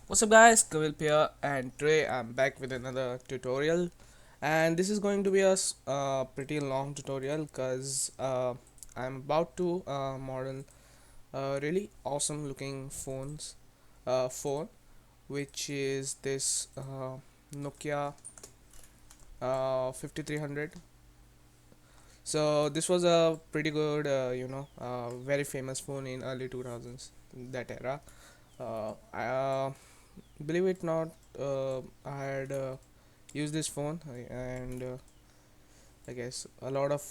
What's up guys, Kavil here, and today I'm back with another tutorial, and this is going to be a pretty long tutorial because I'm about to model a really awesome looking phone which is this Nokia 5300. So this was a pretty good very famous phone in early 2000s, that era. I believe it not, I had used this phone, and I guess a lot of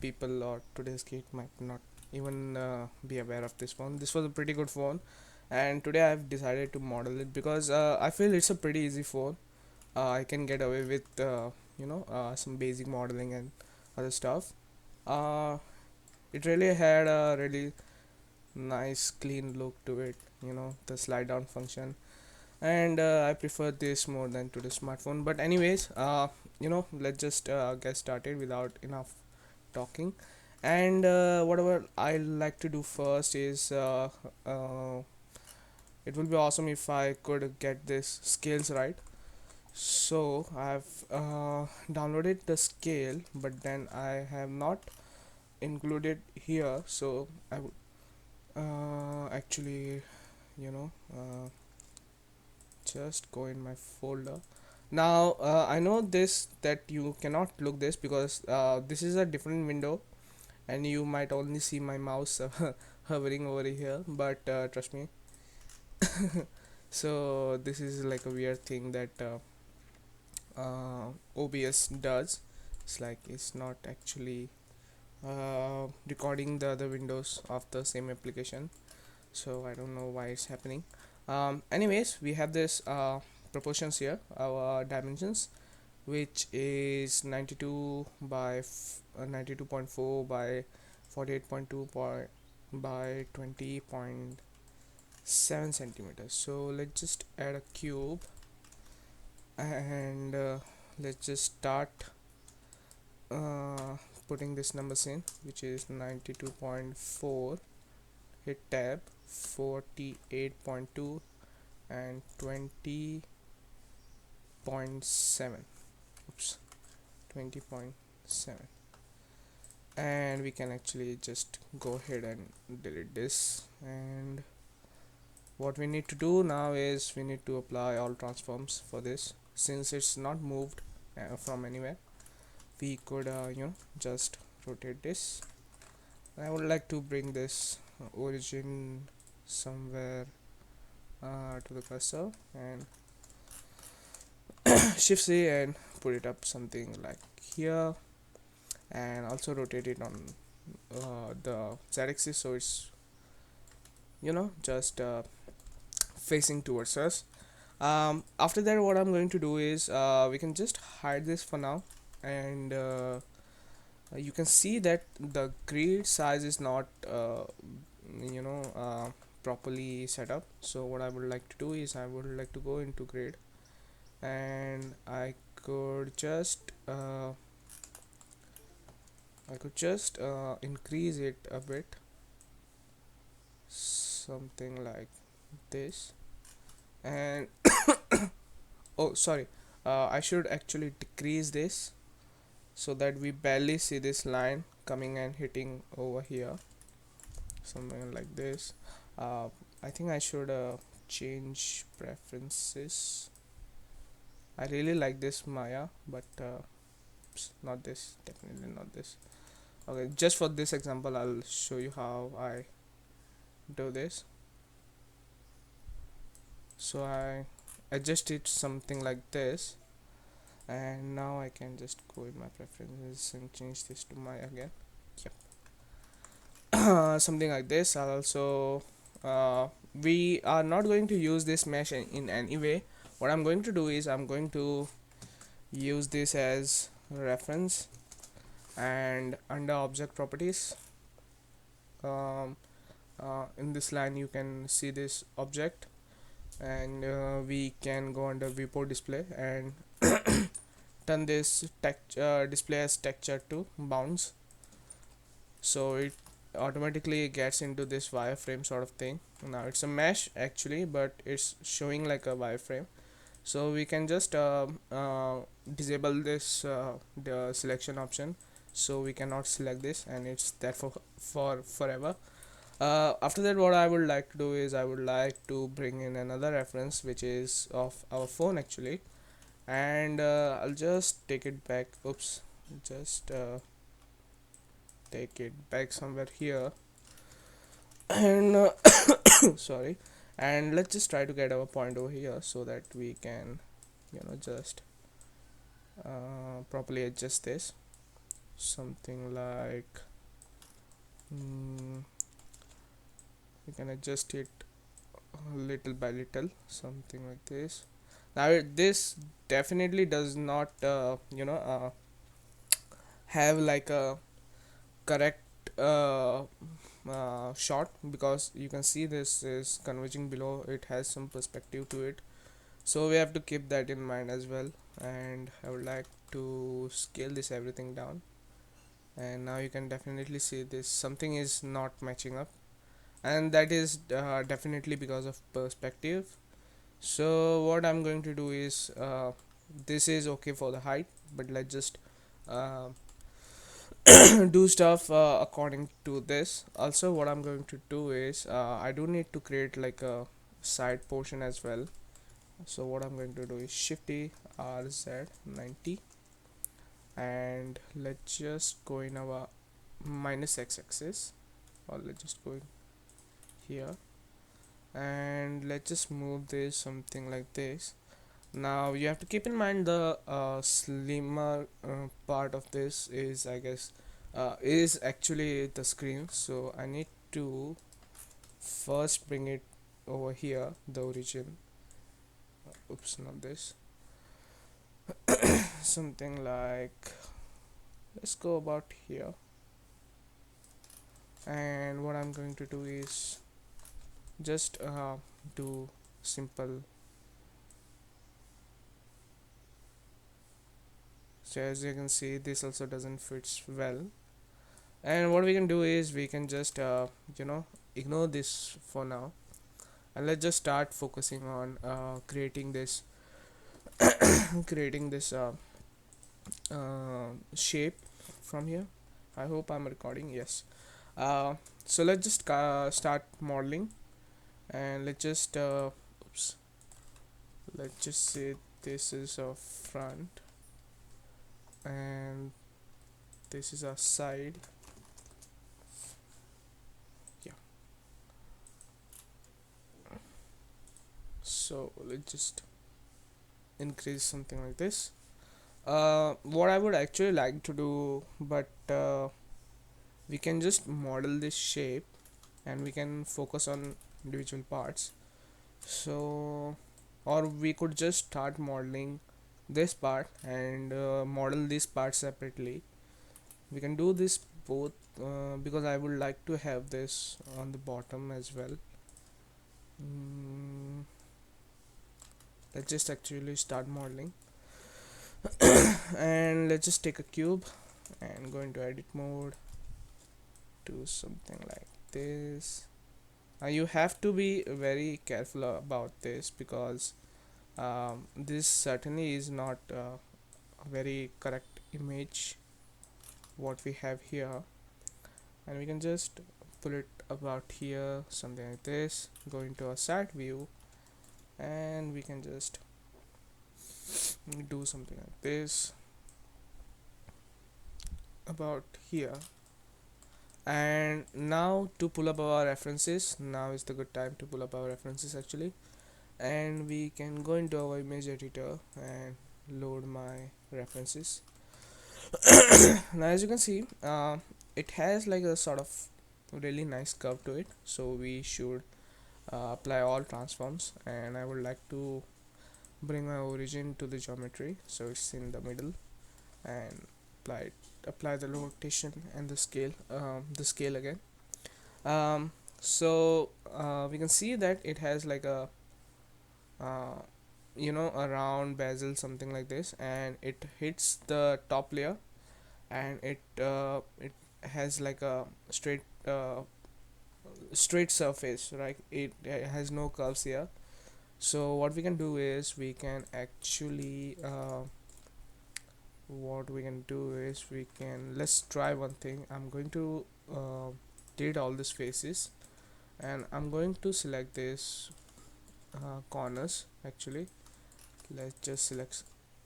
people or today's kid might not even be aware of this phone. This was a pretty good phone, and today I've decided to model it because I feel it's a pretty easy phone. I can get away with some basic modeling and other stuff. uh, it really had a really nice clean look to it, the slide down function, and I prefer this more than to the smartphone. But anyways, let's just get started without enough talking. And whatever I like to do first is it will be awesome if I could get this scales right. So I've downloaded the scale, but then I have not included here. So I would actually, you know uh, just go in my folder. Now I know this that you cannot look this because this is a different window, and you might only see my mouse hovering over here, but trust me. So this is like a weird thing that OBS does. It's like it's not actually recording the other windows of the same application, so I don't know why it's happening. Anyways, we have this proportions here, our dimensions, which is 92.4 by 48.2 by 20.7 centimeters. So let's just add a cube, and let's just start uh, putting these numbers in, which is 92.4, hit tab, 48.2, and 20.7. Oops, 20.7. And we can actually just go ahead and delete this. And what we need to do now is we need to apply all transforms for this. Since it's not moved from anywhere, we could just rotate this. I would like to bring this origin somewhere to the cursor, and shift C and put it up something like here, and also rotate it on the z-axis, so it's just facing towards us. After that, what I'm going to do is we can just hide this for now, and you can see that the grid size is not you know uh, properly set up. So what I would like to do is I would like to go into grid, and I could just increase it a bit, something like this. And oh, sorry, I should actually decrease this so that we barely see this line coming and hitting over here, something like this. uh, I think I should change preferences. I really like this Maya, but not this, definitely not this. Okay, just for this example I'll show you how I do this. So I adjust it something like this, and now I can just go in my preferences and change this to my again. Yep. Something like this. I'll also we are not going to use this mesh in any way. What I'm going to do is I'm going to use this as reference, and under object properties, um, in this line you can see this object, and we can go under viewport display and turn this display as texture to bounds. So it automatically gets into this wireframe sort of thing. Now it's a mesh actually, but it's showing like a wireframe. So we can just disable this the selection option, so we cannot select this and it's there for forever. After that, what I would like to do is I would like to bring in another reference which is of our phone actually, and I'll just take it back. Oops, just take it back somewhere here, and sorry, and let's just try to get our point over here so that we can, just properly adjust this. Something like, mm, we can adjust it little by little, something like this. Now this definitely does not have like a correct shot, because you can see this is converging below, it has some perspective to it, so we have to keep that in mind as well. And I would like to scale this everything down, and now you can definitely see this something is not matching up, and that is definitely because of perspective. So what I'm going to do is, this is okay for the height, but let's just uh, do stuff according to this. Also, what I'm going to do is, I do need to create like a side portion as well. So what I'm going to do is shift A RZ 90, and let's just go in our minus x axis, or let's just go in here, and let's just move this something like this. Now you have to keep in mind the slimmer part of this is, I guess, is actually the screen, so I need to first bring it over here, the origin. Oops, not this. Something like, let's go about here, and what I'm going to do is just do simple. So as you can see, this also doesn't fit well, and what we can do is we can just ignore this for now, and let's just start focusing on creating this creating this shape from here. I hope I'm recording. Yes. uh, so let's just start modeling, and let's just oops, let's just say this is our front and this is our side. Yeah, so let's just increase something like this. What I would actually like to do, but we can just model this shape and we can focus on individual parts. So, or we could just start modeling this part and model this part separately. We can do this both, because I would like to have this on the bottom as well. mm, let's just actually start modeling, and let's just take a cube and go into edit mode, do something like this. You have to be very careful about this, because this certainly is not a very correct image what we have here, and we can just pull it about here, something like this, go into a side view, and we can just do something like this about here. And now to pull up our references, now is the good time to pull up our references actually, and we can go into our image editor and load my references. Now as you can see, it has like a sort of really nice curve to it, so we should apply all transforms, and I would like to bring my origin to the geometry so it's in the middle, and apply the rotation and the scale again. So we can see that it has like a uh, a round bezel, something like this, and it hits the top layer, and it has like a straight straight surface, right? It has no curves here. So what we can do is we can actually what we can do is we can let's try one thing. I'm going to delete all these faces, and I'm going to select this corners. Actually, let's just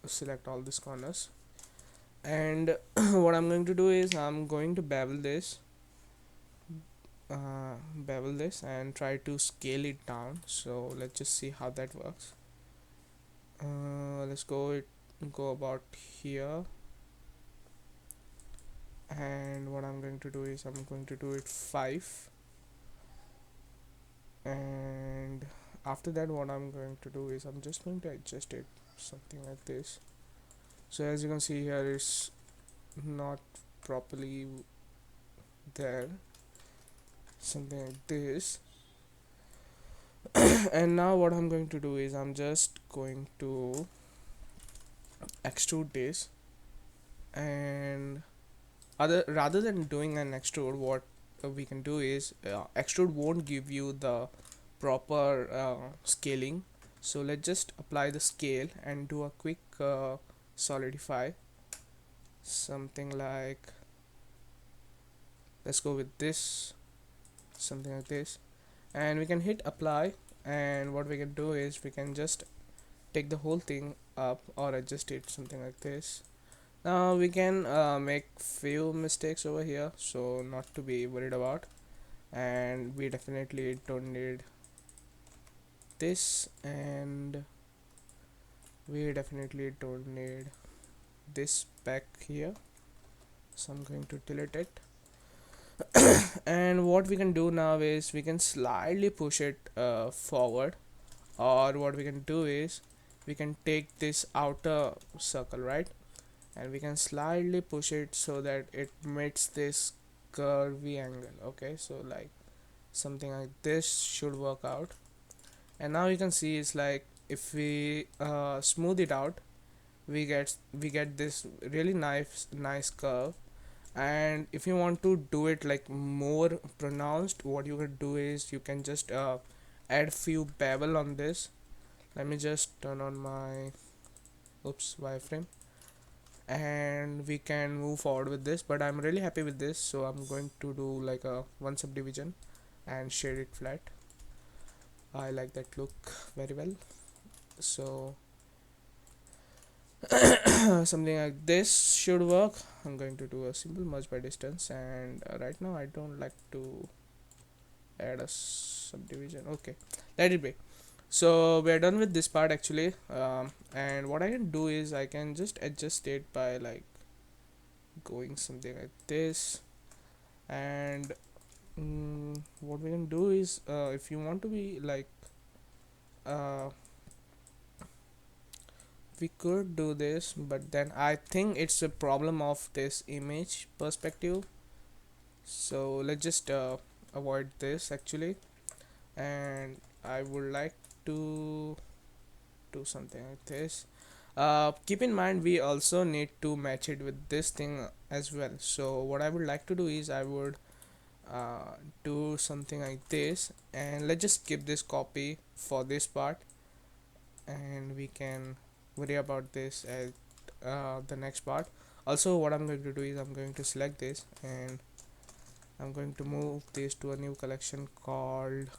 select all these corners, and what I'm going to do is I'm going to bevel this and try to scale it down. So let's just see how that works. Let's go about here, and what I'm going to do is I'm going to do it 5, and after that what I'm going to do is I'm just going to adjust it something like this. So as you can see here, it's not properly there, something like this. And now what I'm going to do is I'm just going to extrude this, and other rather than doing an extrude, what we can do is extrude won't give you the proper scaling. So let's just apply the scale and do a quick solidify, something like, let's go with this, something like this, and we can hit apply. And what we can do is we can just take the whole thing up or adjust it something like this. Now we can make few mistakes over here, so not to be worried about. And we definitely don't need this, and we definitely don't need this back here, so I'm going to delete it. And what we can do now is we can slightly push it forward, or what we can do is we can take this outer circle, right, and we can slightly push it so that it meets this curvy angle. Okay, so like something like this should work out. And now you can see it's like if we smooth it out, we get this really nice curve. And if you want to do it like more pronounced, what you can do is you can just add few bevel on this. Let me just turn on my wireframe, and we can move forward with this. But I'm really happy with this, so I'm going to do like a one subdivision and shade it flat. I like that look very well. So something like this should work. I'm going to do a simple merge by distance, and right now I don't like to add a subdivision. Okay, let it be. So we're done with this part actually. And what I can do is I can just adjust it by like going something like this. And what we can do is if you want to be like uh, we could do this, but then I think it's a problem of this image perspective. So let's just avoid this actually, and I would like to do something like this. Keep in mind we also need to match it with this thing as well. So what I would like to do is I would do something like this, and let's just skip this copy for this part, and we can worry about this at the next part. Also what I'm going to do is I'm going to select this, and I'm going to move this to a new collection called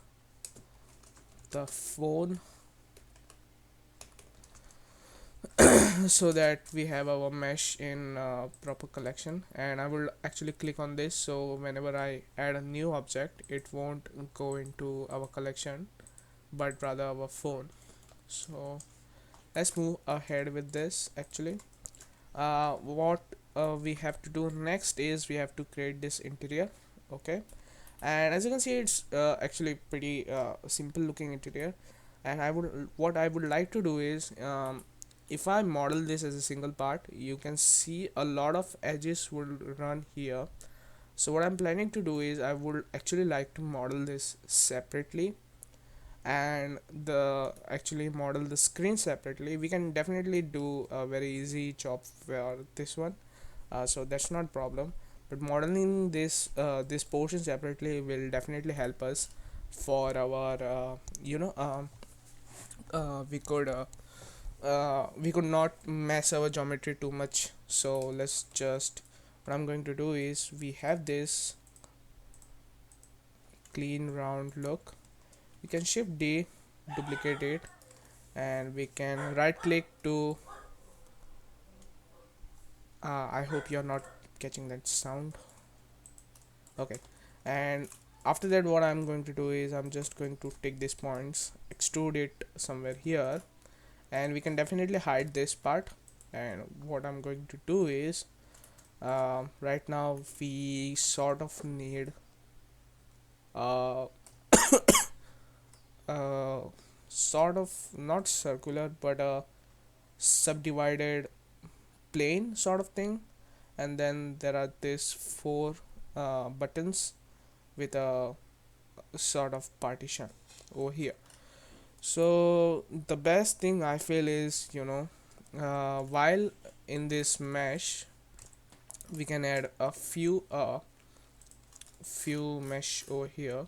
the phone, so that we have our mesh in proper collection. And I will actually click on this, so whenever I add a new object it won't go into our collection but rather our phone. So let's move ahead with this actually. What we have to do next is we have to create this interior. Okay, and as you can see it's actually pretty simple looking interior. And what I would like to do is if I model this as a single part, you can see a lot of edges will run here. So what I'm planning to do is I would actually like to model this separately, and the actually model the screen separately. We can definitely do a very easy job for this one, so that's not problem. but modeling this portion separately will definitely help us for our you know we could not mess our geometry too much. So let's just, what I'm going to do is, we have this clean round look, we can shift D, duplicate it, and we can right click to I hope you're not catching that sound. Okay, and after that what I'm going to do is, I'm just going to take these points, extrude it somewhere here, and we can definitely hide this part. And what I'm going to do is, right now we sort of need uh, uh, sort of not circular but a subdivided plane sort of thing, and then there are these four buttons with a sort of partition over here. So the best thing I feel is, while in this mesh we can add a few mesh over here,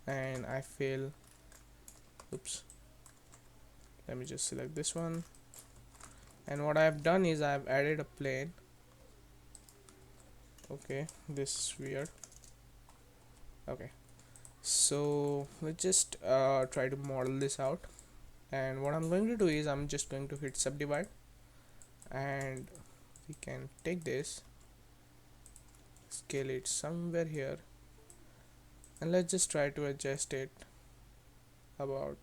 and I feel, oops, let me just select this one, and what I've done is I've added a plane. Okay, this is weird. Okay, so let's just try to model this out, and what I'm going to do is, I'm just going to hit subdivide, and we can take this, scale it somewhere here, and let's just try to adjust it about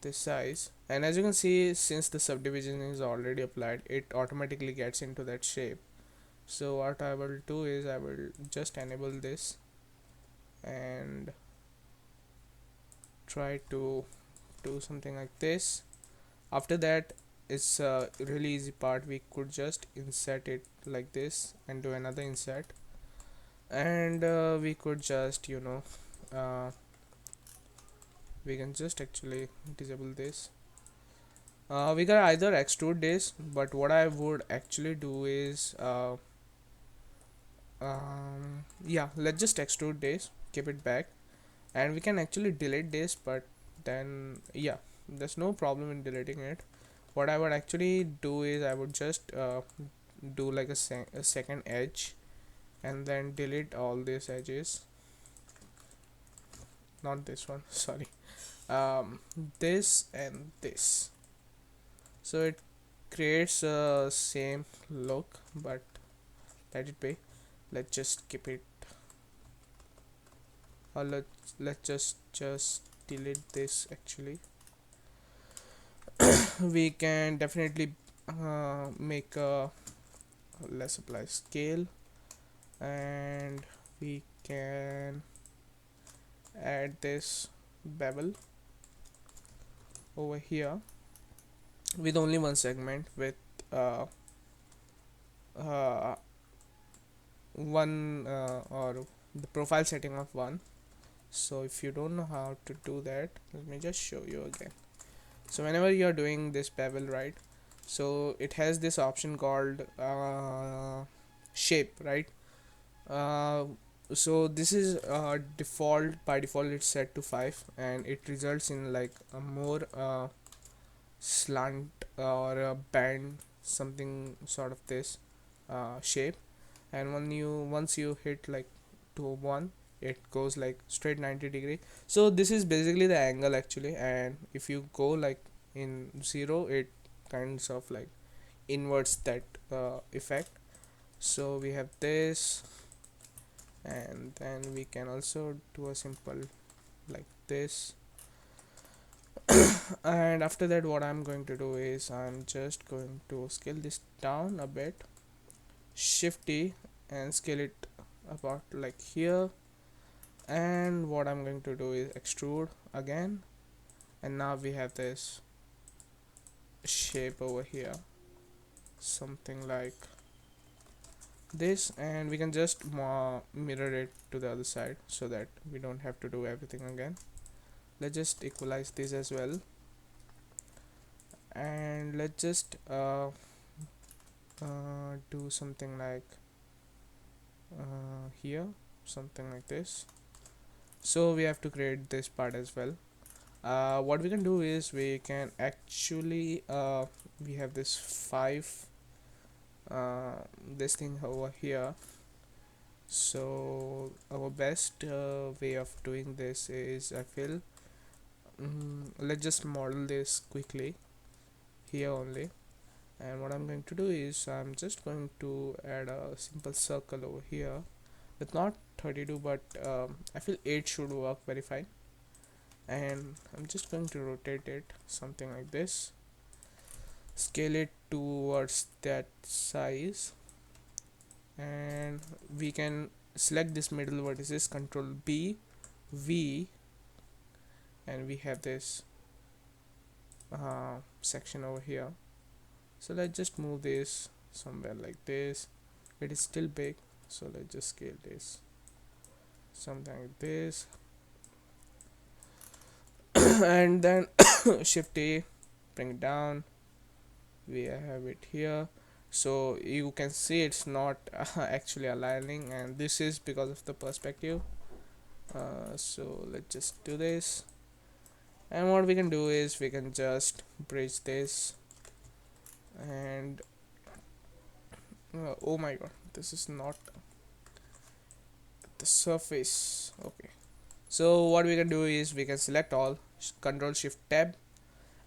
this size. And as you can see, since the subdivision is already applied, it automatically gets into that shape. So what I will do is, I will just enable this and try to do something like this. After that, it's a really easy part, we could just insert it like this and do another insert, and we could just we can just actually disable this. We can either extrude this, but what I would actually do is yeah, let's just extrude this, keep it back, and we can actually delete this, but then yeah, there's no problem in deleting it. What I would actually do is, I would just do like a second edge, and then delete all these edges, not this one, sorry, this and this, so it creates a same look, but let it be. Let's just keep it, or let's just delete this actually. We can definitely make a let's apply scale, and we can add this bevel over here with only one segment, with uh, uh, one or the profile setting of 1. So if you don't know how to do that, let me just show you again. So whenever you are doing this bevel, right, so it has this option called shape, right? uh, so this is default, by default it's set to 5, and it results in like a more slant or a band, something sort of this shape. And once you hit like to 1, it goes like straight 90-degree. So this is basically the angle actually, and if you go like in 0, it kinds of like inverts that effect. So we have this, and then we can also do a simple like this. And after that, what I'm going to do is, I'm just going to scale this down a bit, shift D, and scale it about like here. And what I'm going to do is extrude again, and now we have this shape over here, something like this, and we can just mirror it to the other side so that we don't have to do everything again. Let's just equalize this as well, and let's just do something like here, something like this. So we have to create this part as well. What we can do is we can actually we have this 5 this thing over here. So our best way of doing this is, I feel, let's just model this quickly here only. And what I'm going to do is I'm just going to add a simple circle over here with not 32, but I feel 8 should work very fine. And I'm just going to rotate it something like this, scale it towards that size, and we can select this middle vertices, control B, V, and we have this section over here. So let's just move this somewhere like this. It is still big, so let's just scale this something like this. And then shift A, bring it down. We have it here, so you can see it's not actually aligning, and this is because of the perspective. So let's just do this, and what we can do is we can just bridge this. And oh my god, this is not the surface. Okay, so what we can do is we can select all, control shift tab,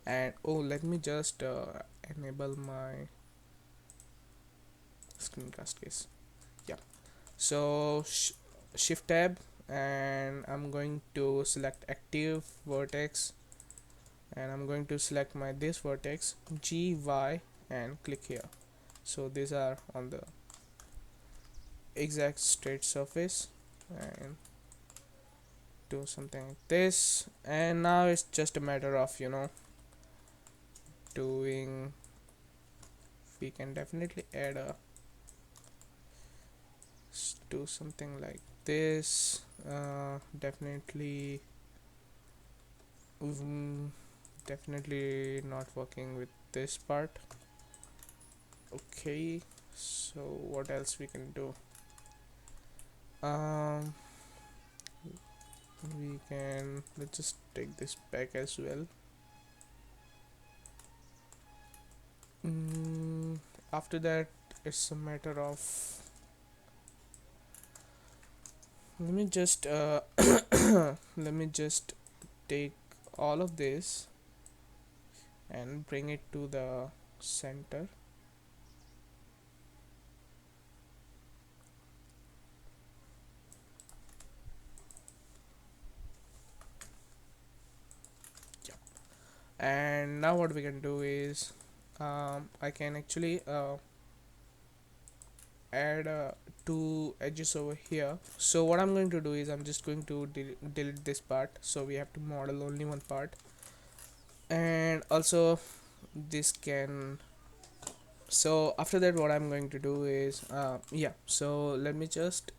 and oh, let me just enable my screencast case. Yeah, so shift tab, and I'm going to select active vertex, and I'm going to select my this vertex GY and click here. So these are on the exact straight surface, and do something like this. And now it's just a matter of doing, we can definitely add a, do something like this. Definitely definitely not working with this part. Okay, so what else we can do? um we can, let's just take this back as well. mm, After that, it's a matter of, let me just let me just take all of this and bring it to the center. And now what we can do is, I can actually add two edges over here. So what I'm going to do is I'm just going to delete this part, so we have to model only one part. And also this can, so after that what I'm going to do is yeah, so let me just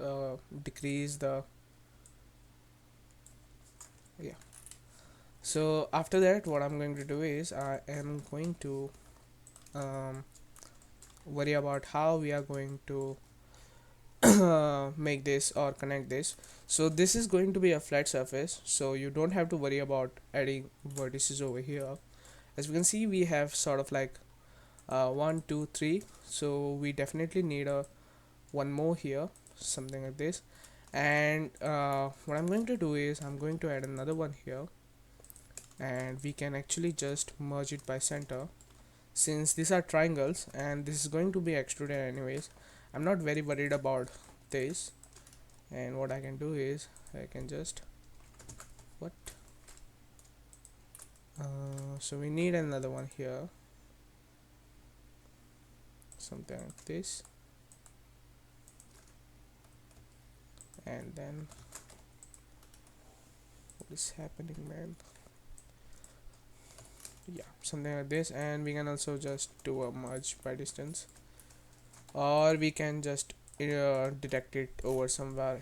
decrease the, yeah, so after that what I'm going to do is I am going to um, worry about how we are going to make this or connect this. So this is going to be a flat surface, so you don't have to worry about adding vertices over here. As we can see, we have sort of like 1 2 3, so we definitely need a one more here, something like this. And what I'm going to do is I'm going to add another one here, and we can actually just merge it by center, since these are triangles and this is going to be extruded anyways. I'm not very worried about this. And what I can do is I can just, what, so we need another one here, something like this. And then what is happening, man? Yeah, something like this. And we can also just do a merge by distance, or we can just detect it over somewhere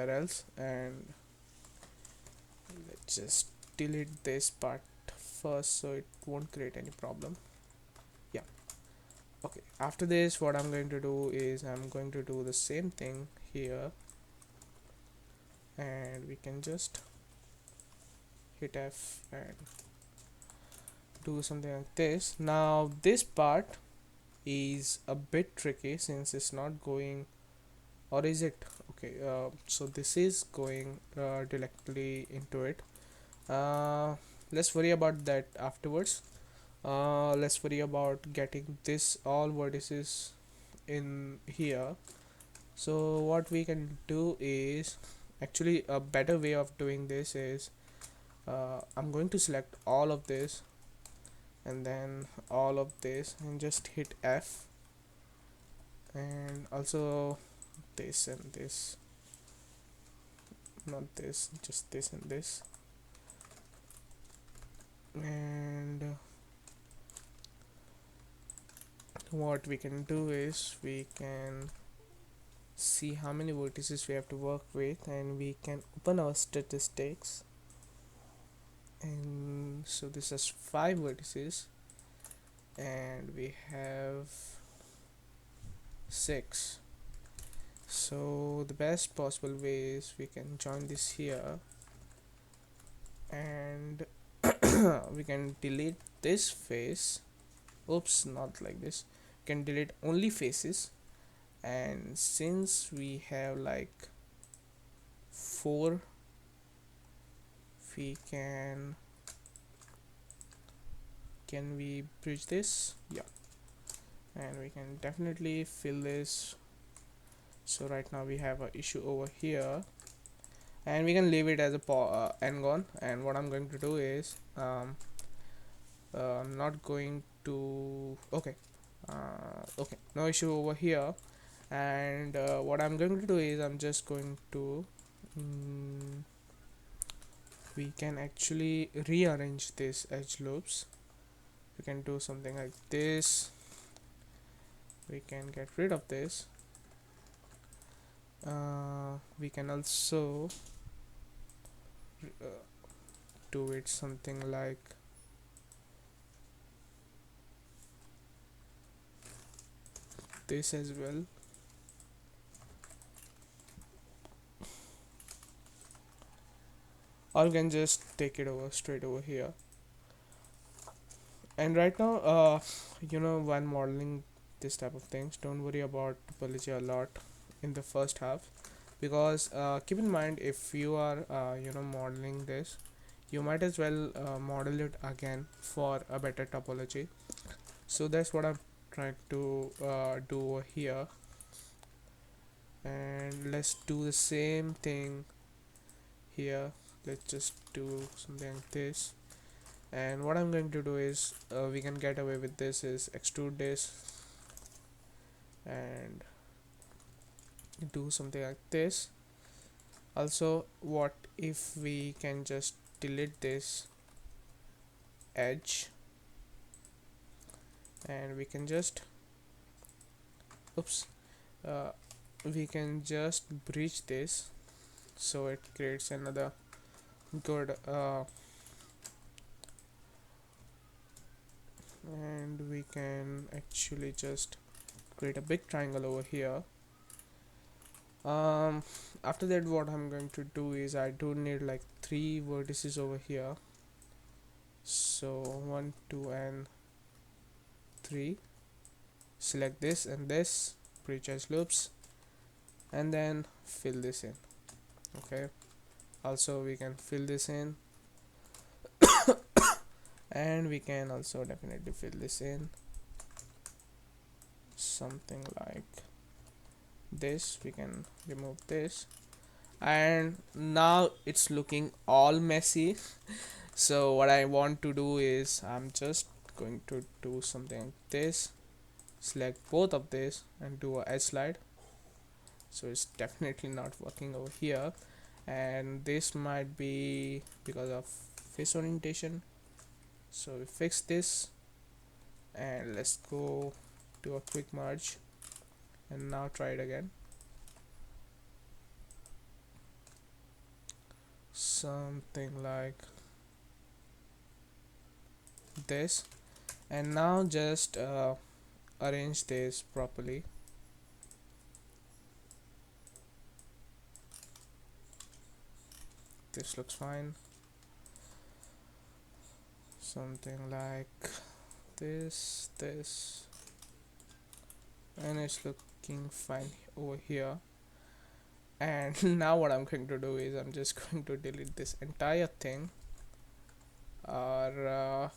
else. And let's just delete this part first so it won't create any problem. Yeah, Okay, after this what I'm going to do is I'm going to do the same thing here, and we can just hit F and do something like this. Now this part is a bit tricky since it's not going, or is it? Okay, so this is going directly into it. uh, let's worry about that afterwards. Let's worry about getting this all vertices in here. So what we can do is, actually a better way of doing this is, I'm going to select all of this and then all of this and just hit F, and also this and this, not this, just this and this. And what we can do is we can see how many vertices we have to work with, and we can open our statistics. And so this is 5 vertices and we have 6. So the best possible way is we can join this here, and we can delete this face. Oops, not like this. We can delete only faces, and since we have like 4, we can we bridge this? Yeah, and we can definitely fill this. So right now we have a issue over here, and we can leave it as a n-gon. And what I'm going to do is, I'm not going to, okay, okay, no issue over here. And what I'm going to do is I'm just going to, we can actually rearrange this edge loops. We can do something like this. We can get rid of this. We can also do it something like this as well. Or you can just take it over straight over here. And right now, when modeling this type of things, don't worry about topology a lot in the first half, because keep in mind, if you are modeling this, you might as well model it again for a better topology. So that's what I'm trying to do over here. And let's do the same thing here. Let's just do something like this. And what I'm going to do is, we can get away with this is extrude this and do something like this. Also, what if we can just delete this edge, and we can just, oops, uh, we can just bridge this, so it creates another good and we can actually just create a big triangle over here. After that, what I'm going to do is, I do need like 3 vertices over here. So 1, 2 and 3. Select this and this, bridge edge loops, and then fill this in. Okay, also we can fill this in, and we can also definitely fill this in something like this. We can remove this, and now it's looking all messy. So what I want to do is, I'm just going to do something like this, select both of this and do a edge slide. So it's definitely not working over here, and this might be because of face orientation. So we fix this, and let's go do a quick merge, and now try it again. Something like this. And now just arrange this properly. This looks fine. Something like this, and it's looking fine over here. And now what I'm going to do is I'm just going to delete this entire thing, or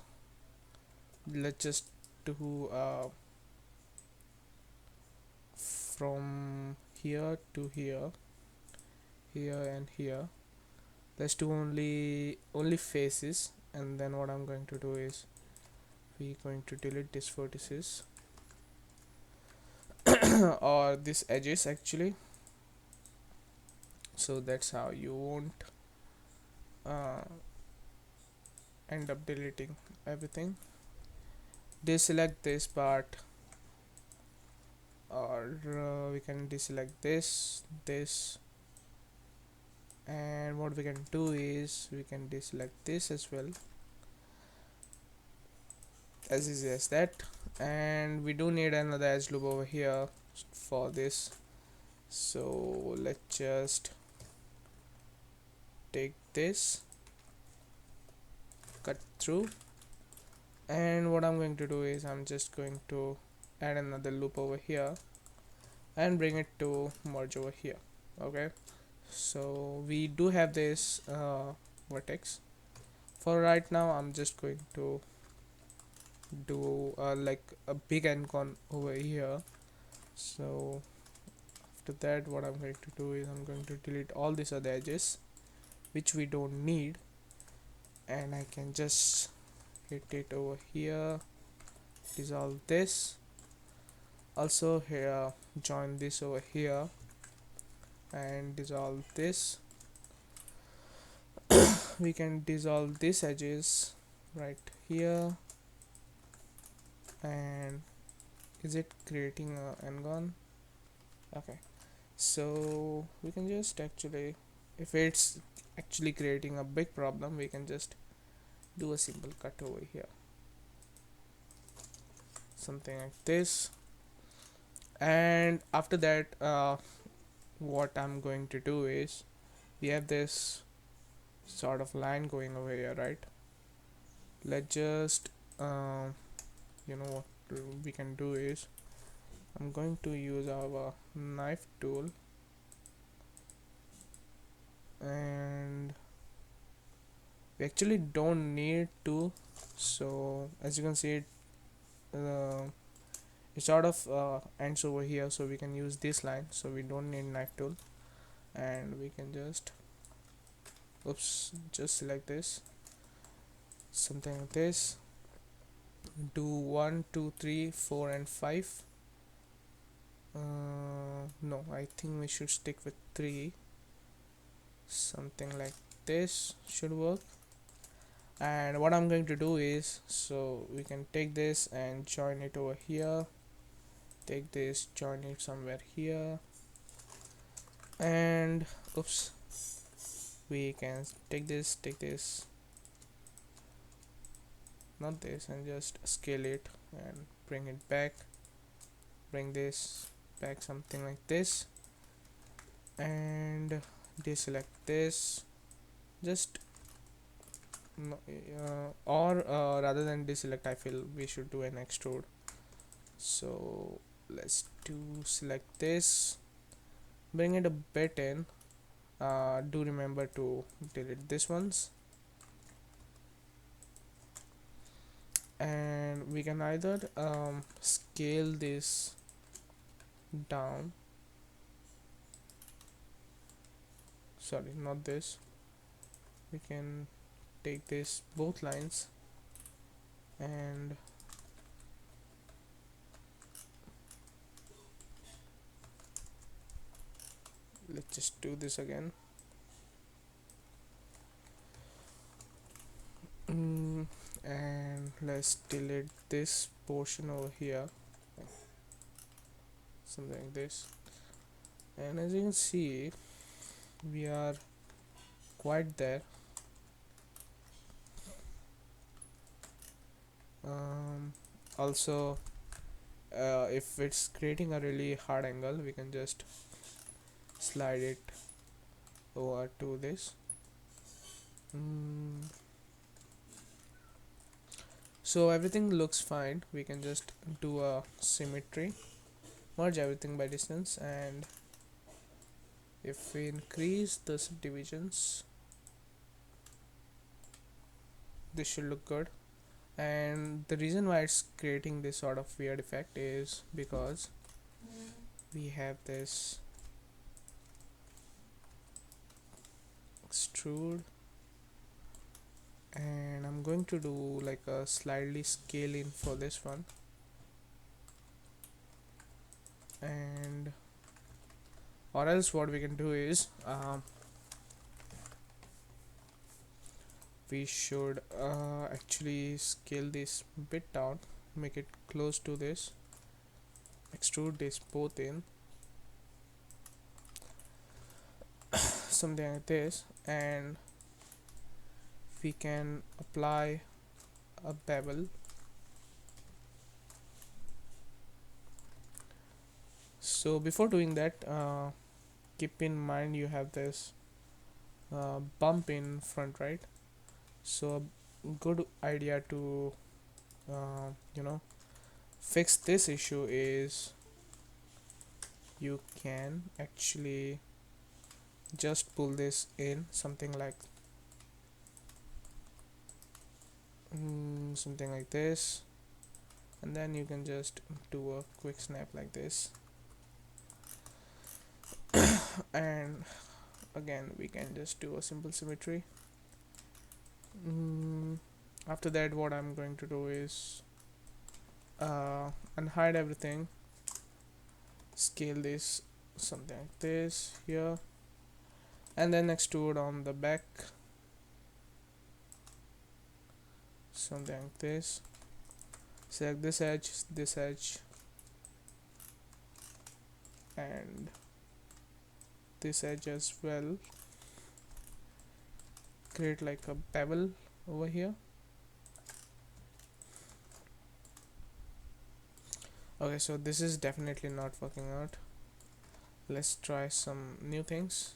let's just do from here to here, here and here. Let's do only faces, and then what I'm going to do is we're going to delete these vertices or these edges actually. So that's how you won't uh, end up deleting everything. Deselect this part, or we can deselect this, and what we can do is we can deselect this as well, as easy as that. And we do need another edge loop over here for this, so let's just take this, cut through, and what I'm going to do is I'm just going to add another loop over here and bring it to merge over here. Okay, so we do have this vertex. For right now I'm just going to do like a big icon over here. So after that what I'm going to do is I'm going to delete all these other edges which we don't need, and I can just hit it over here, dissolve this, also here join this over here and dissolve this. We can dissolve these edges right here, and is it creating a n-gon? Okay, so we can just actually, if it's actually creating a big problem, we can just do a simple cut over here, something like this. And after that what I'm going to do is we have this sort of line going over here, right? Let's just you know what we can do is I'm going to use our knife tool, and we actually don't need to. So as you can see it sort of ends over here, so we can use this line, so we don't need knife tool, and we can just just select this, something like this, do 1 2 3 4 and 5. No, I think we should stick with 3, something like this should work. And what I'm going to do is, so we can take this and join it over here, take this, join it somewhere here, and we can take this, not this, and just scale it and bring it back, bring this back, something like this, and deselect this, just no, or rather than deselect, I feel we should do an extrude. So let's do select this, bring it a bit in, do remember to delete this ones, and we can either scale this down, sorry, not this, we can take this both lines and let's just do this again. And let's delete this portion over here, something like this. And as you can see, we are quite there. Also if it's creating a really hard angle, we can just slide it over to this. mm. So everything looks fine. We can just do a symmetry, merge everything by distance, and if we increase the subdivisions, this should look good. And the reason why it's creating this sort of weird effect is because we have this extrude, and I'm going to do like a slightly scale in for this one. And or else what we can do is we should actually scale this bit down, make it close to this, extrude this both in something like this, and we can apply a bevel. So before doing that, keep in mind you have this bump in front, right? So a good idea to you know fix this issue is you can actually just pull this in something like something like this, and then you can just do a quick snap like this. And again we can just do a simple symmetry. mm, After that, what I'm going to do is unhide everything, scale this something like this here, and then extrude on the back something like this. Select this edge, and this edge as well. Create like a bevel over here. Okay, so this is definitely not working out. Let's try some new things.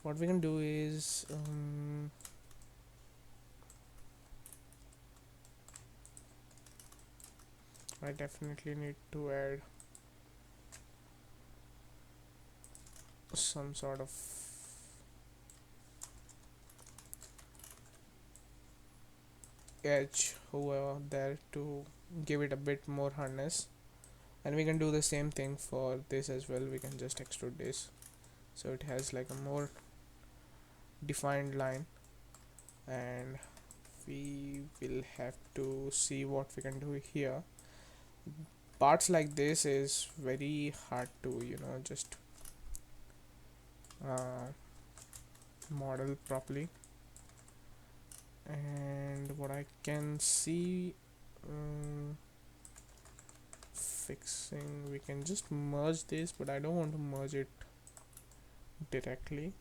What we can do is I definitely need to add some sort of edge over there to give it a bit more hardness. And we can do the same thing for this as well. We can just extrude this so it has like a more defined line, and we will have to see what we can do here. Parts like this is very hard to just uh, model properly. And what I can see fixing, we can just merge this, but I don't want to merge it directly.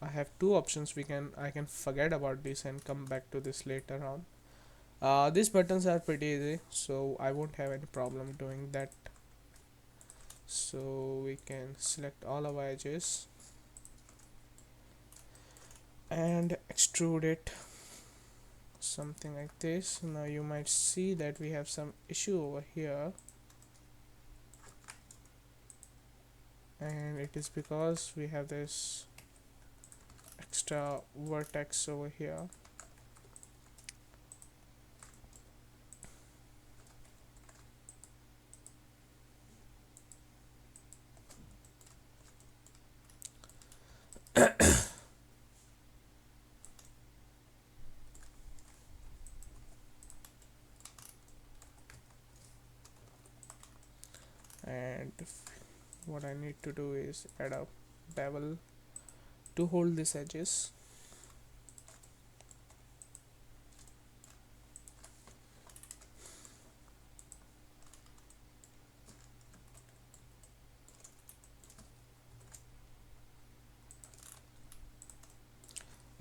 I have two options. I can forget about this and come back to this later on. These buttons are pretty easy, so I won't have any problem doing that. So we can select all our edges and extrude it something like this. Now you might see that we have some issue over here, and it is because we have this extra vertex over here. And what I need to do is add a bevel to hold these edges.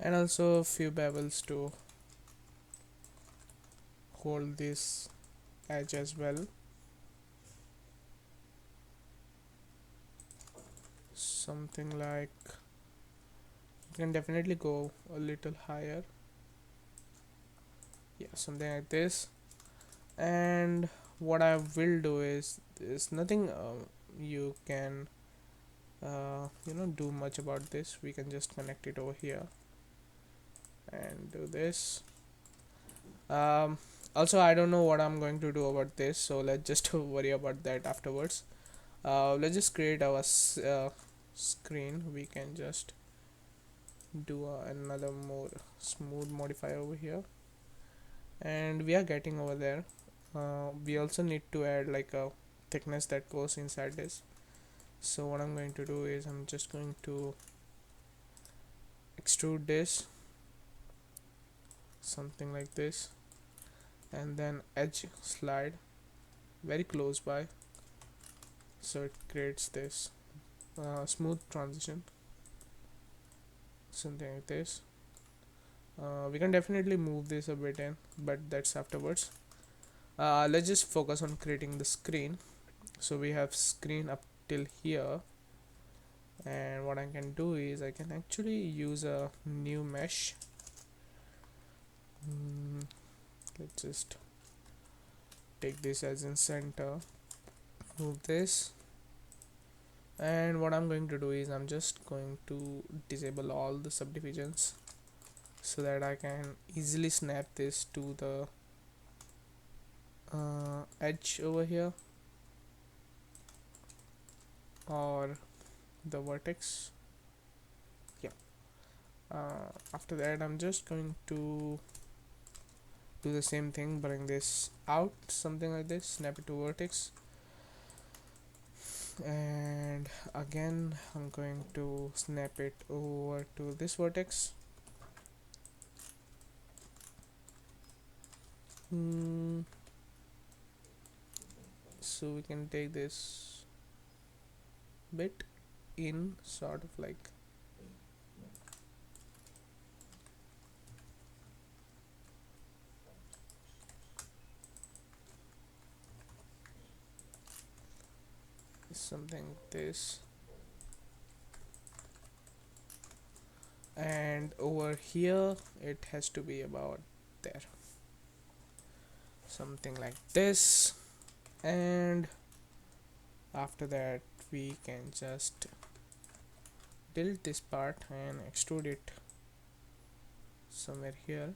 and also a few bevels to hold this edge as well, something like, you can definitely go a little higher, yeah, something like this. And what I will do is there's nothing you can do much about this. We can just connect it over here and do this. um, Also, I don't know what I'm going to do about this, so let's just worry about that afterwards. Let's just create our screen. We can just do another more smooth modifier over here, and we are getting over there. We also need to add like a thickness that goes inside this. So what I'm going to do is I'm just going to extrude this, something like this, and then edge slide very close by, so it creates this smooth transition, something like this. We can definitely move this a bit in, but that's afterwards. Let's just focus on creating the screen. So we have screen up till here, and what I can do is I can actually use a new mesh. Let's just take this as in center, move this, and what I'm going to do is I'm just going to disable all the subdivisions so that I can easily snap this to the edge over here or the vertex. Yeah. After that, I'm just going to do the same thing, bring this out, something like this, snap it to vertex, and again I'm going to snap it over to this vertex. So we can take this bit in, sort of like something like this, and over here it has to be about there, something like this. And after that we can just delete this part and extrude it somewhere here,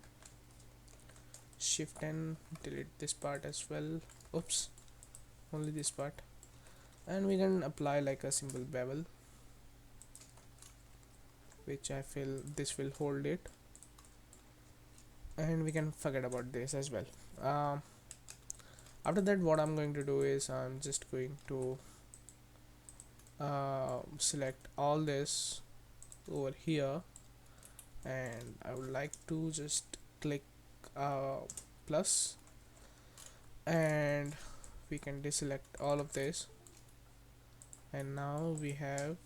shift and delete this part as well, oops, only this part, and we can apply like a simple bevel, which I feel this will hold it, and we can forget about this as well. After that, what I'm going to do is I'm just going to select all this over here, and I would like to just click plus, and we can deselect all of this, and now we have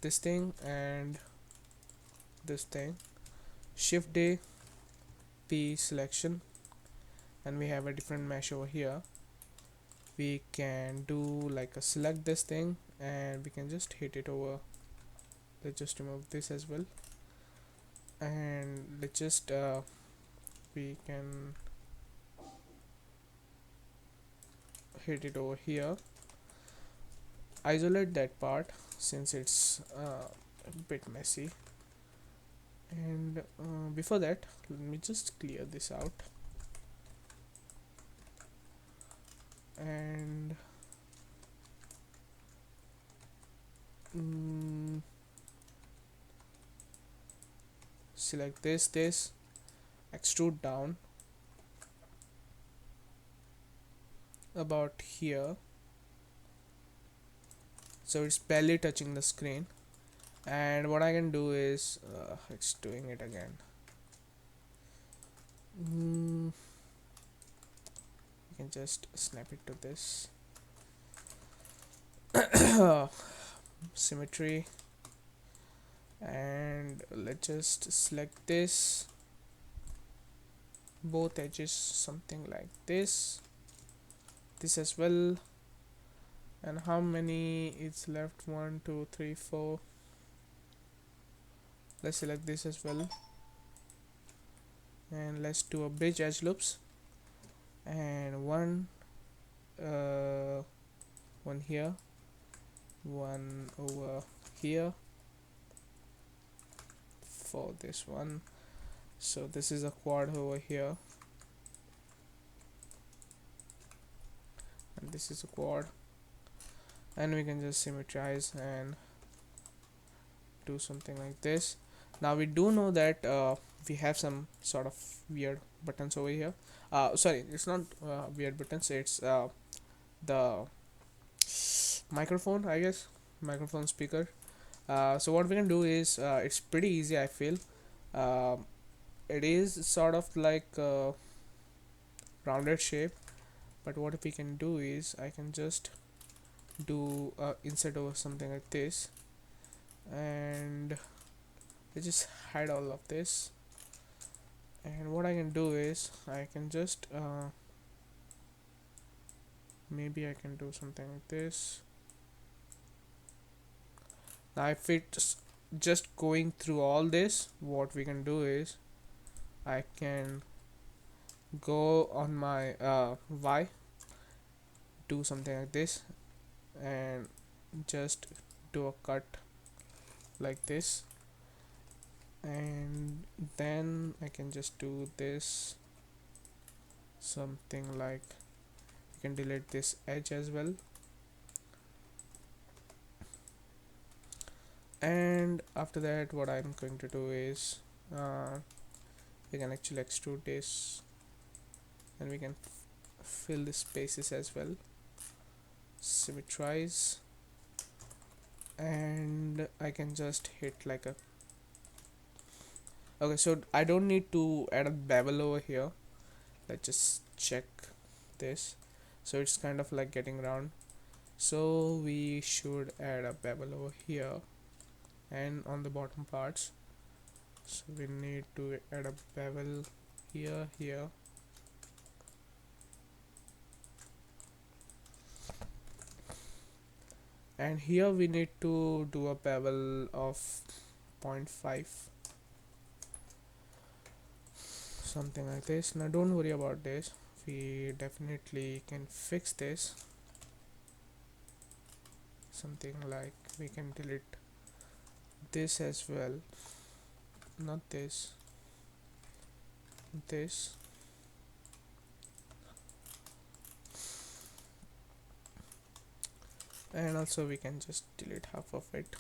this thing and this thing, shift A, P selection, and we have a different mesh over here. We can do like a select this thing and we can just hit it over. Let's just remove this as well, and let's just we can hit it over here, isolate that part since it's a bit messy, and before that let me just clear this out, and select this, extrude down about here, so it's barely touching the screen. And what I can do is it's doing it again. You can just snap it to this symmetry, And let's just select this, both edges, something like this as well. And how many is left? 1 2 3 4. Let's select this as well, and let's do a bridge edge loops, and uh, one here, one over here for this one. So this is a quad over here, and this is a quad, and we can just symmetrize and do something like this. Now we do know that we have some sort of weird buttons over here. Sorry, it's not weird buttons, it's the microphone, I guess, microphone speaker. So what we can do is, it's pretty easy, I feel. uh, it is sort of like a rounded shape, but what we can do is I can just do insert over something like this, and I just hide all of this. And what I can do is I can just maybe I can do something like this. Now if it's just going through all this, what we can do is I can go on my Y, do something like this, and just do a cut like this, and then I can just do this, something like, you can delete this edge as well. And after that, what I'm going to do is we can actually extrude this, and we can fill the spaces as well, symmetrize, and I can just hit like a, okay, so I don't need to add a bevel over here. Let's just check this. So it's kind of like getting round, so we should add a bevel over here and on the bottom parts. So we need to add a bevel here, and here we need to do a bevel of 0.5, something like this. Now don't worry about this, we definitely can fix this. Something like, we can delete this as well, not this, this, and also we can just delete half of it.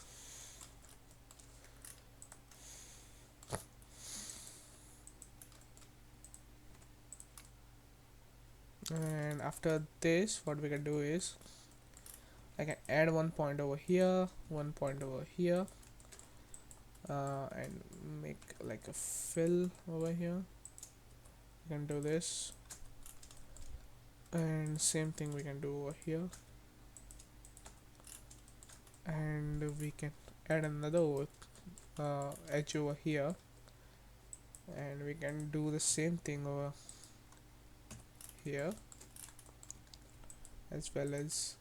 And after this, what we can do is I can add 1 point over here, 1 point over here, and make like a fill over here. We can do this, and same thing we can do over here, and we can add another edge over here, and we can do the same thing over here as well as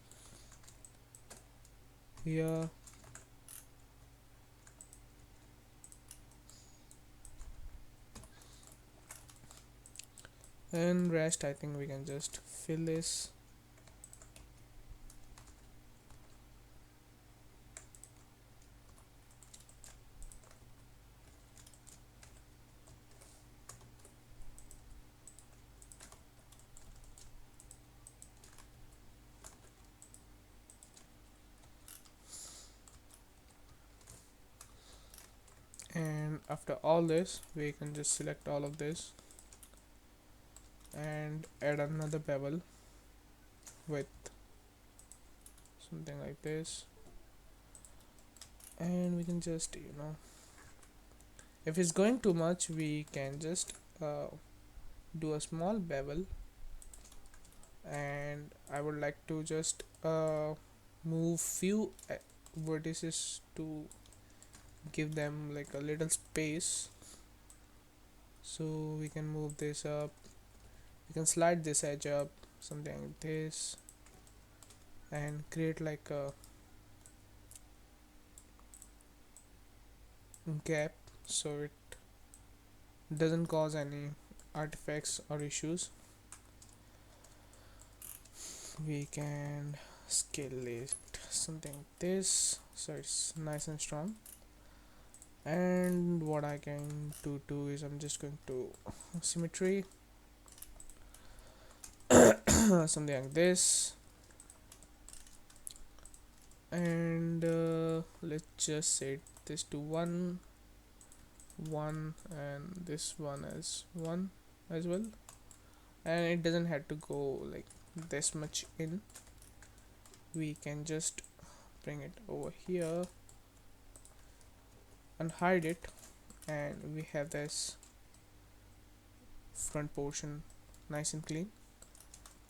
here. And rest, I think we can just fill this. And after all this, we can just select all of this and add another bevel with something like this, and we can just, if it's going too much, we can just do a small bevel, and I would like to just move few vertices to give them like a little space, so we can move this up, we can slide this edge up, something like this, and create like a gap so it doesn't cause any artifacts or issues. We can scale it something like this so it's nice and strong. And what I can do is I'm just going to symmetry something like this, and let's just set this to 1 1 and this one as 1 as well, and it doesn't have to go like this much in. We can just bring it over here and hide it, and we have this front portion nice and clean.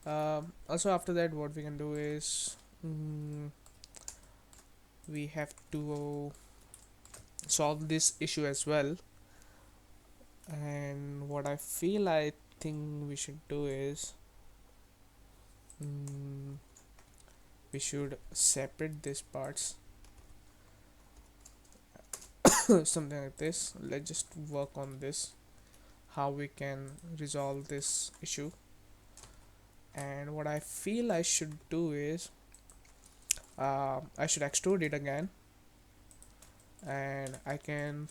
Also after that what we can do is we have to solve this issue as well. And what I think we should do is we should separate these parts something like this. Let's just work on this, how we can resolve this issue. And what I feel I should do is I should extrude it again, and I can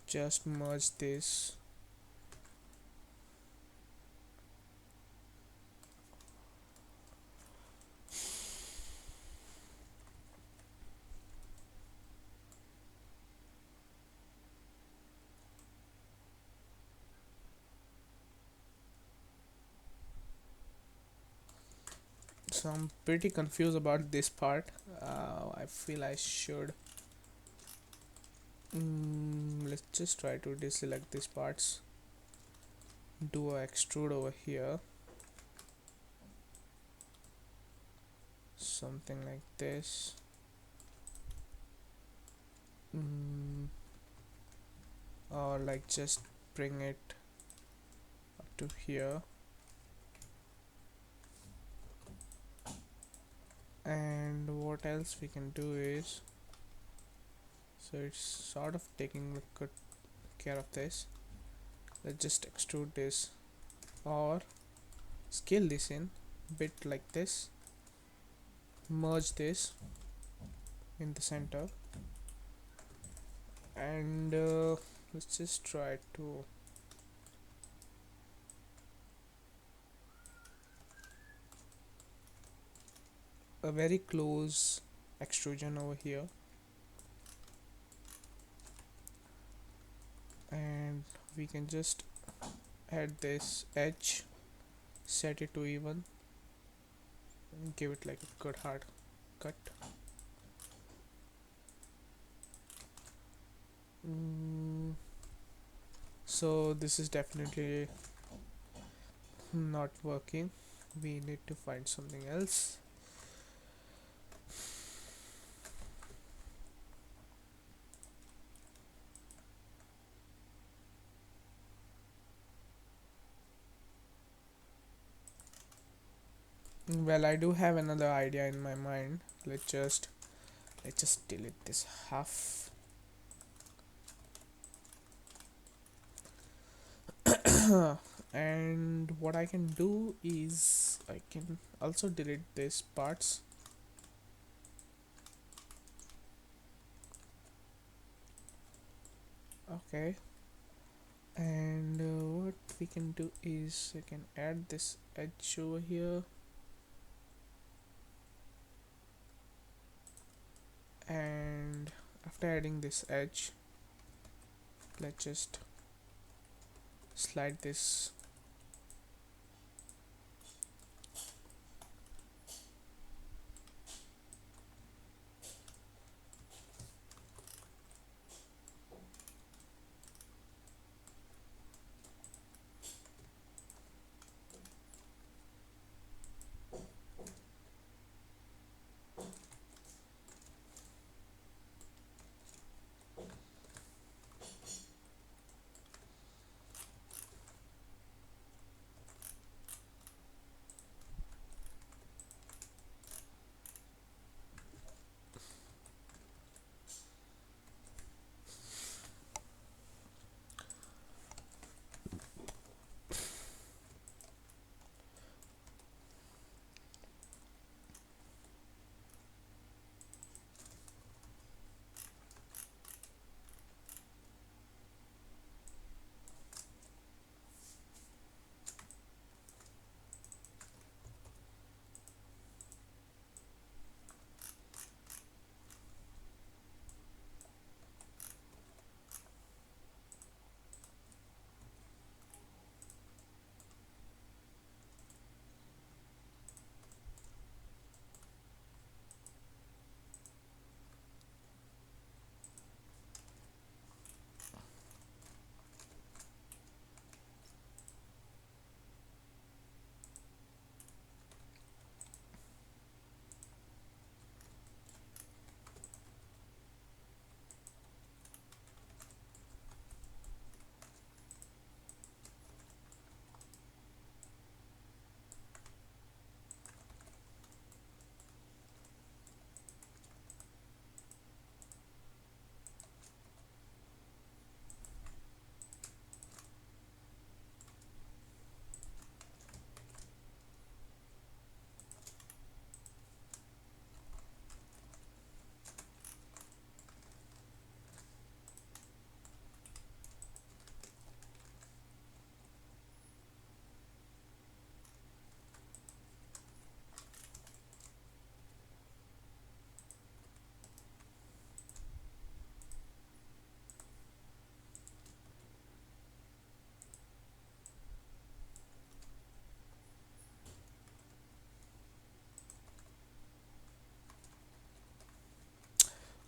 just merge this. So I'm pretty confused about this part. I feel I should let's just try to deselect these parts, do a extrude over here, something like this. Or like just bring it up to here, and what else we can do is, so it's sort of taking good care of this. Let's just extrude this or scale this in bit like this, merge this in the center, and let's just try to a very close extrusion over here, and we can just add this edge, set it to even, and give it like a good hard cut. So this is definitely not working. We need to find something else. Well, I do have another idea in my mind. Let's just delete this half. And what I can do is I can also delete these parts. Okay, and what we can do is I can add this edge over here, and after adding this edge, let's just slide this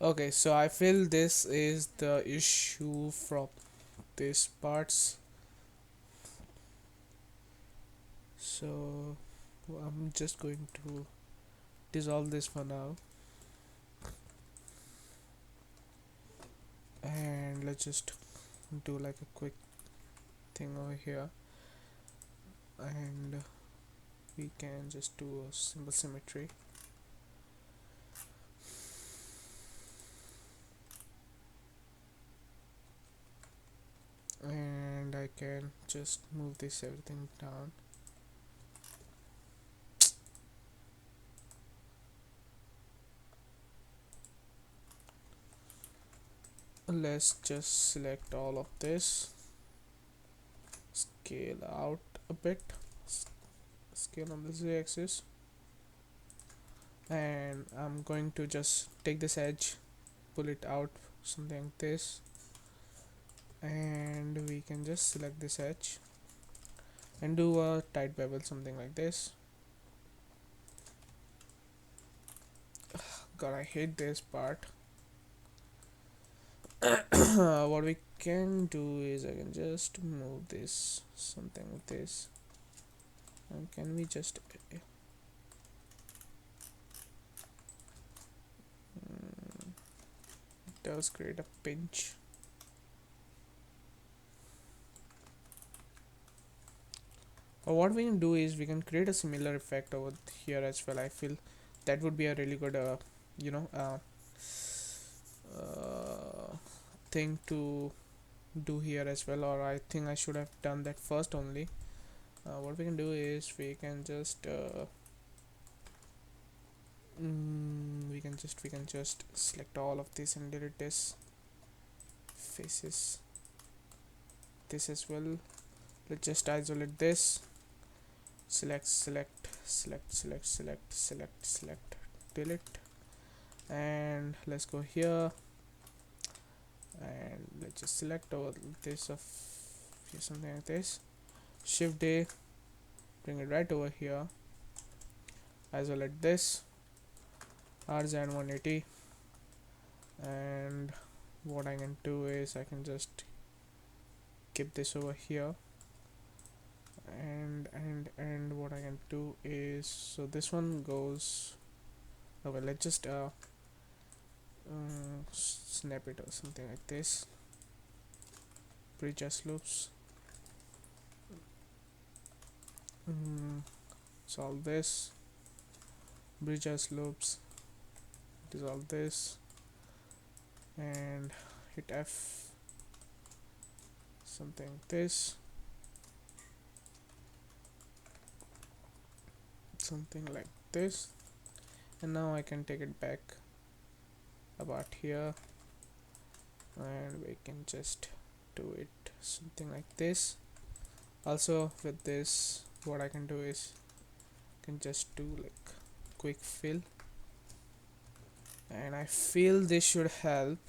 Okay, so I feel this is the issue from these parts. So I'm just going to dissolve this for now, and let's just do like a quick thing over here, and we can just do a simple symmetry. And I can just move this everything down. Let's just select all of this, scale out a bit, scale on the z-axis, and I'm going to just take this edge, pull it out, something like this, and we can just select this edge and do a tight bevel, something like this. God, I hate this part. What we can do is I can just move this, something like this, and can we just does create a pinch. Or what we can do is we can create a similar effect over here as well. I feel that would be a really good you know uh, uh, thing to do here as well, or I think I should have done that first only. What we can do is we can just we can just select all of this and delete this faces, this as well. Let's just isolate this, select, delete, and let's go here and let's just select all this of here, something like this. Shift A, bring it right over here, isolate this, RZ 180, and what I can do is I can just keep this over here, and what I can do is, so this one goes, okay, let's just snap it or something like this, bridge as loops, solve this, bridge as loops, dissolve this, and hit F, something like this, something like this, and now I can take it back about here, and we can just do it something like this. Also with this, what I can do is can just do like quick fill, and I feel this should help.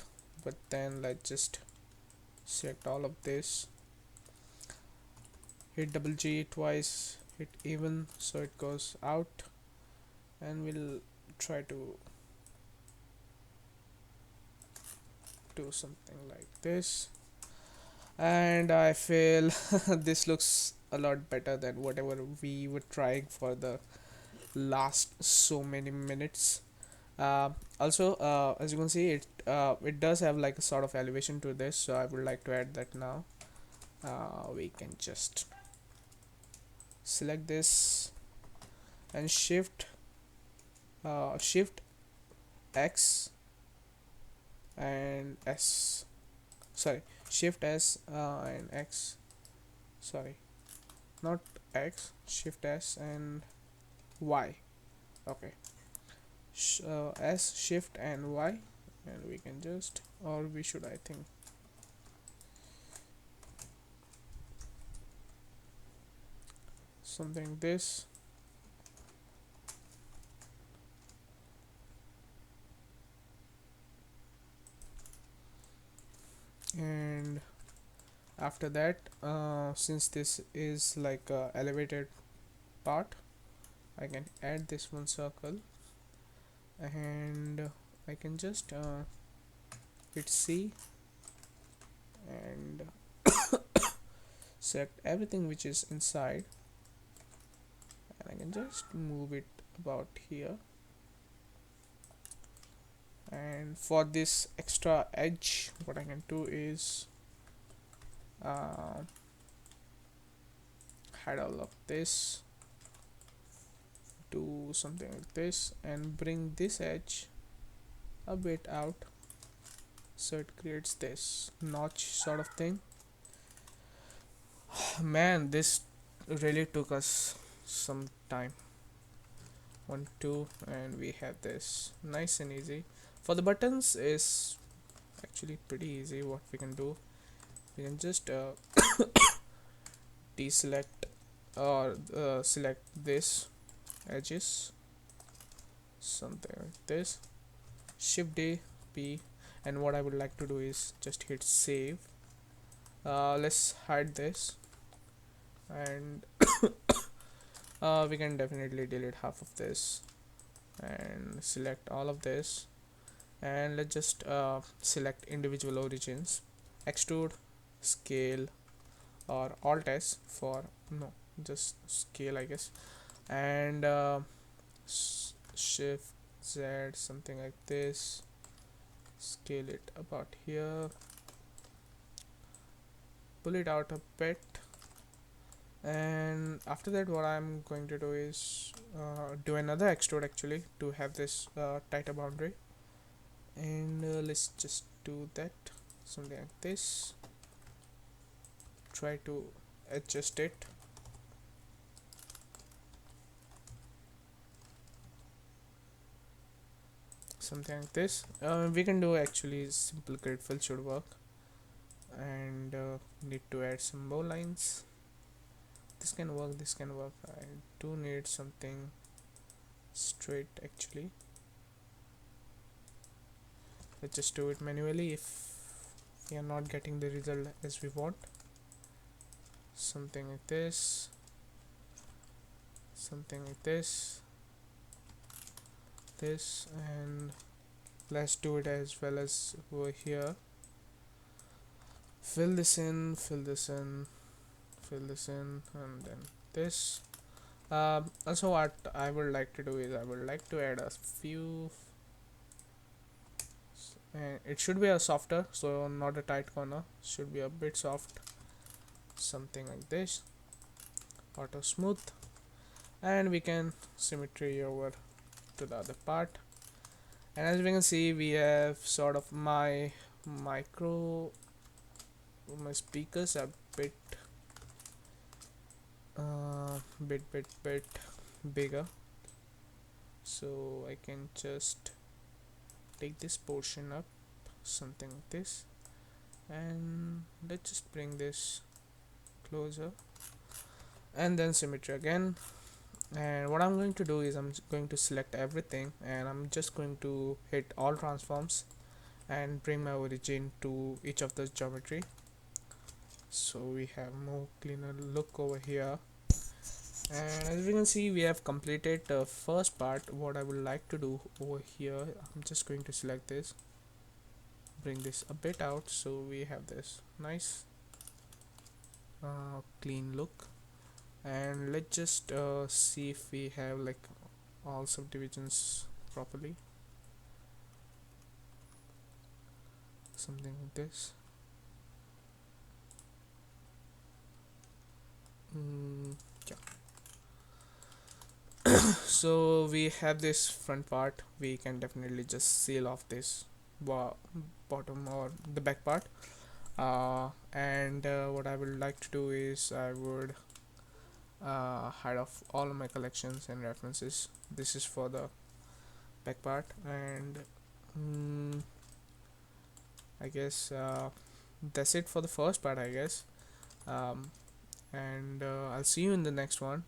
But then let's just select all of this, hit double G twice, hit even so it goes out, and we'll try to do something like this, and I feel this looks a lot better than whatever we were trying for the last so many minutes. Also, as you can see, it does have like a sort of elevation to this, so I would like to add that now. We can just select this and shift X and S, sorry, shift S and X, sorry, not X, shift S and Y. Okay, S, shift and Y, and we can just, or we should, I think, something this, and after that, since this is like a elevated part, I can add this one circle, and I can just hit C and select everything which is inside, and I can just move it about here. And for this extra edge, what I can do is uh, hide all of this, do something like this, and bring this edge a bit out so it creates this notch sort of thing. Man, this really took us some time. 1 2, and we have this nice and easy. For the buttons is actually pretty easy. What we can do, we can just deselect or select this edges, something like this, shift D P, and what I would like to do is just hit save. Let's hide this, and we can definitely delete half of this and select all of this, and let's just select individual origins, extrude, scale, or alt S for no, just scale I guess, and shift Z, something like this, scale it about here, pull it out a bit, and after that what I'm going to do is do another extrude actually to have this tighter boundary, and let's just do that, something like this, try to adjust it, something like this. We can do actually simple grid fill should work, and need to add some more lines. This can work, this can work. I do need something straight actually. Let's just do it manually if we are not getting the result as we want. Something like this, something like this, this, and let's do it as well as over here. Fill this in, fill this in, fill this in, and then this. Also what I would like to do is I would like to add a few, and it should be a softer, so not a tight corner, should be a bit soft, something like this, auto smooth, and we can symmetry over to the other part. And as we can see, we have sort of my speakers a bit bit bigger, so I can just take this portion up, something like this, and let's just bring this closer, and then symmetry again. And what I'm going to do is I'm going to select everything, and I'm just going to hit all transforms and bring my origin to each of the geometry, so we have more cleaner look over here. And as we can see, we have completed the first part. What I would like to do over here, I'm just going to select this, bring this a bit out, so we have this nice clean look. And let's just see if we have like all subdivisions properly, something like this. Yeah, so we have this front part, we can definitely just seal off this bottom or the back part, and what I would like to do is I would hide off all of my collections and references. This is for the back part, and I guess that's it for the first part I guess. um, and I'll see you in the next one,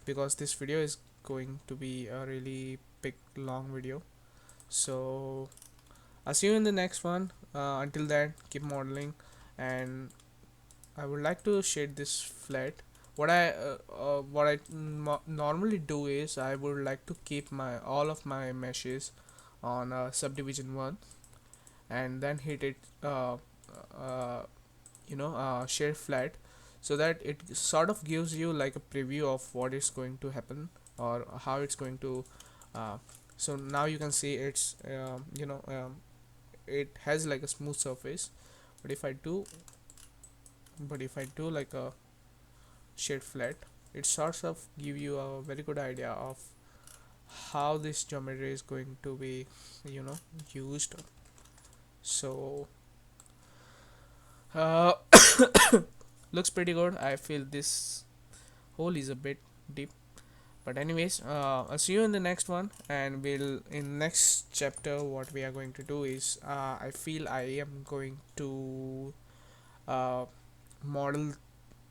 because this video is going to be a really big long video. So I'll see you in the next one. Until then, keep modeling, and I would like to shade this flat. What I normally do is I would like to keep my all of my meshes on subdivision 1, and then hit it uh, shade flat, so that it sort of gives you like a preview of what is going to happen or how it's going to uh, so now you can see it's it has like a smooth surface. but if I do but if I do like a shade flat, it sorts of give you a very good idea of how this geometry is going to be you know used. So uh, looks pretty good. I feel this hole is a bit deep, but anyways, I'll see you in the next one, and we'll in next chapter what we are going to do is I feel I am going to uh, model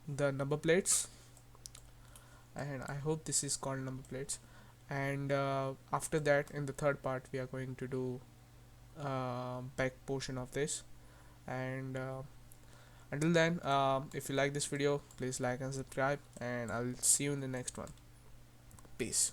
the number plates, and I hope this is called number plates. And after that, in the third part, we are going to do back portion of this. And until then, if you like this video, please like and subscribe, and I'll see you in the next one. Peace.